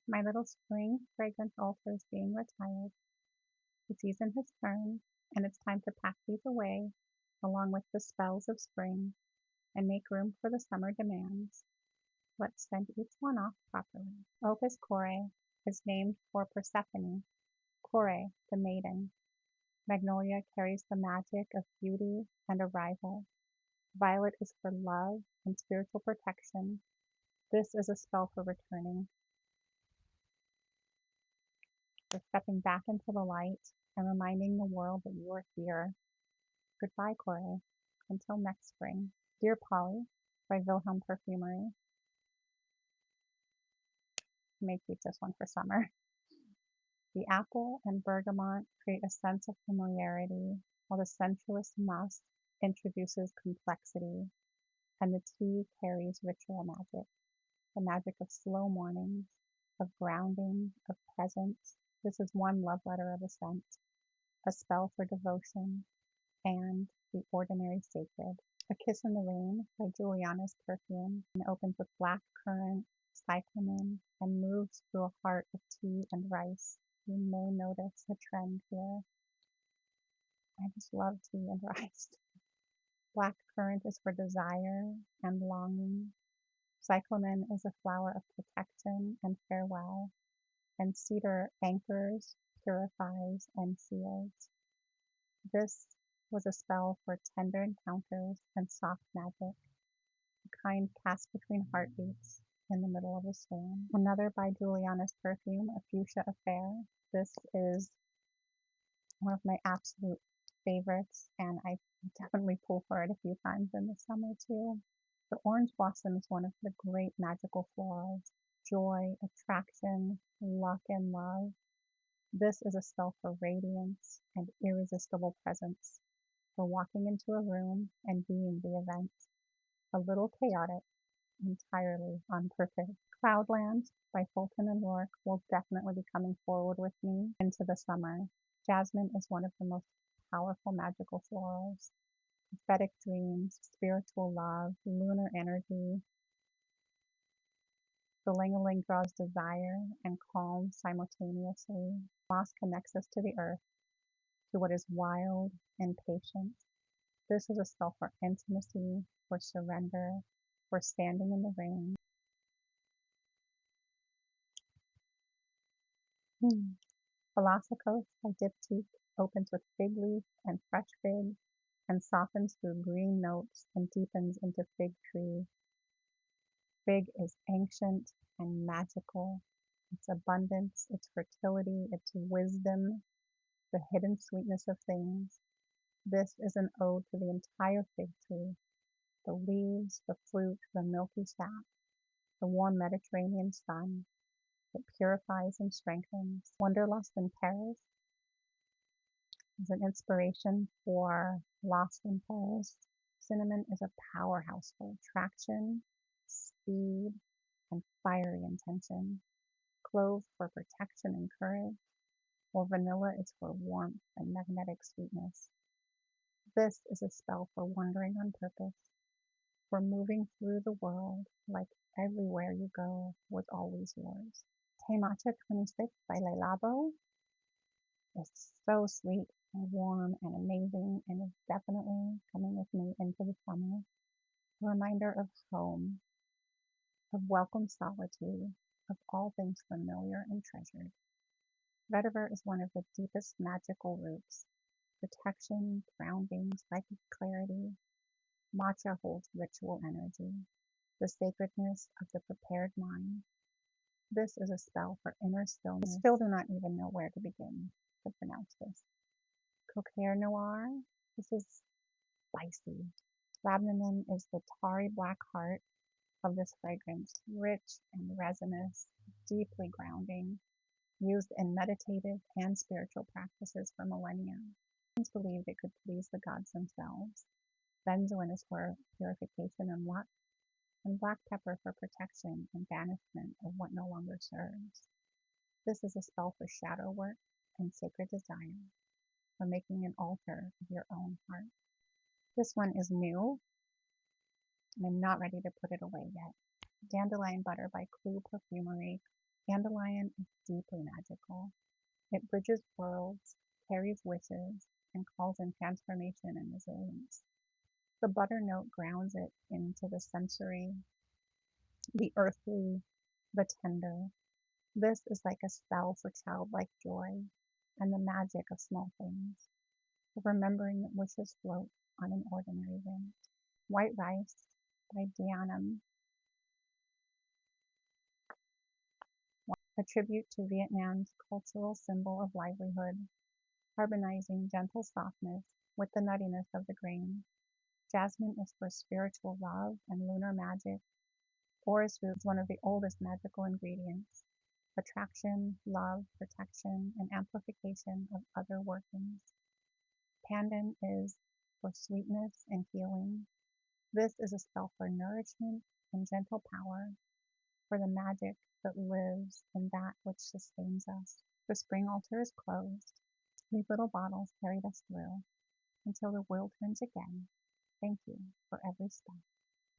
My little spring fragrance altar is being retired. The season has turned, and it's time to pack these away, along with the spells of spring, and make room for the summer demands. Let's send each one off properly. Opus Corae is named for Persephone, Corae, the maiden. Magnolia carries the magic of beauty and arrival. Violet is for love and spiritual protection. This is a spell for returning, for stepping back into the light and reminding the world that you are here. Goodbye, Corae. Until next spring. Dear Polly by Wilhelm Perfumery. I may keep this one for summer. The apple and bergamot create a sense of familiarity, while the sensuous musk introduces complexity, and the tea carries ritual magic, the magic of slow mornings, of grounding, of presence. This is one love letter of ascent, a spell for devotion, and the ordinary sacred. A Kiss in the Rain by Juliana's Perfume opens with black currant, cyclamen, and moves through a heart of tea and rice. You may notice a trend here. I just love tea and rice. Black currant is for desire and longing. Cyclamen is a flower of protection and farewell. And cedar anchors, purifies, and seals. This was a spell for tender encounters and soft magic, the kind cast between heartbeats in the middle of a storm. Another by Juliana's Perfume, A Fuchsia Affair. This is one of my absolute favorites, and I definitely pull for it a few times in the summer too. The orange blossom is one of the great magical florals. Joy, attraction, luck, and love. This is a spell for radiance and irresistible presence, for walking into a room and being the event. A little chaotic, entirely on purpose. Cloudland by Fulton and Rourke will definitely be coming forward with me into the summer. Jasmine is one of the most powerful magical florals. Prophetic dreams, spiritual love, lunar energy. The ling-a-ling draws desire and calm simultaneously. Moss connects us to the earth, to what is wild and patient. This is a spell for intimacy, for surrender, for standing in the rain. Philosophos by Diptyque opens with fig leaf and fresh fig, and softens through green notes and deepens into fig tree. Fig is ancient and magical. Its abundance, its fertility, its wisdom, the hidden sweetness of things. This is an ode to the entire fig tree, the leaves, the fruit, the milky sap, the warm Mediterranean sun. It purifies and strengthens. Wanderlust in Paris is an inspiration for Lost in Paris. Cinnamon is a powerhouse for attraction, speed, and fiery intention. Clove for protection and courage, while vanilla is for warmth and magnetic sweetness. This is a spell for wandering on purpose, for moving through the world like everywhere you go was always yours. Te Matcha 26 by Le Labo is so sweet and warm and amazing, and is definitely coming with me into the summer. A reminder of home, of welcome solitude, of all things familiar and treasured. Vetiver is one of the deepest magical roots. Protection, grounding, psychic clarity. Matcha holds ritual energy, the sacredness of the prepared mind. This is a spell for inner stillness. I still do not even know where to begin to pronounce this. Coquillère Noir. This is spicy. Labdanum is the tarry black heart of this fragrance, rich and resinous, deeply grounding, used in meditative and spiritual practices for millennia. It's believed it could please the gods themselves. Benzoin is for purification and luck, and black pepper for protection and banishment of what no longer serves. This is a spell for shadow work and sacred desire, for making an altar of your own heart. This one is new, and I'm not ready to put it away yet. Dandelion Butter by Clue Perfumery Dandelion is deeply magical. It bridges worlds, carries wishes, and calls in transformation and resilience. The butternote grounds it into the sensory, the earthly, the tender. This is like a spell for childlike joy and the magic of small things, remembering that wishes float on an ordinary wind. White Rice by Dianam, a tribute to Vietnam's cultural symbol of livelihood, harmonizing gentle softness with the nuttiness of the grain. Jasmine is for spiritual love and lunar magic. Orris root is one of the oldest magical ingredients. Attraction, love, protection, and amplification of other workings. Pandan is for sweetness and healing. This is a spell for nourishment and gentle power, for the magic that lives in that which sustains us. The spring altar is closed. These little bottles carried us through until the wheel turns again. Thank you for every step.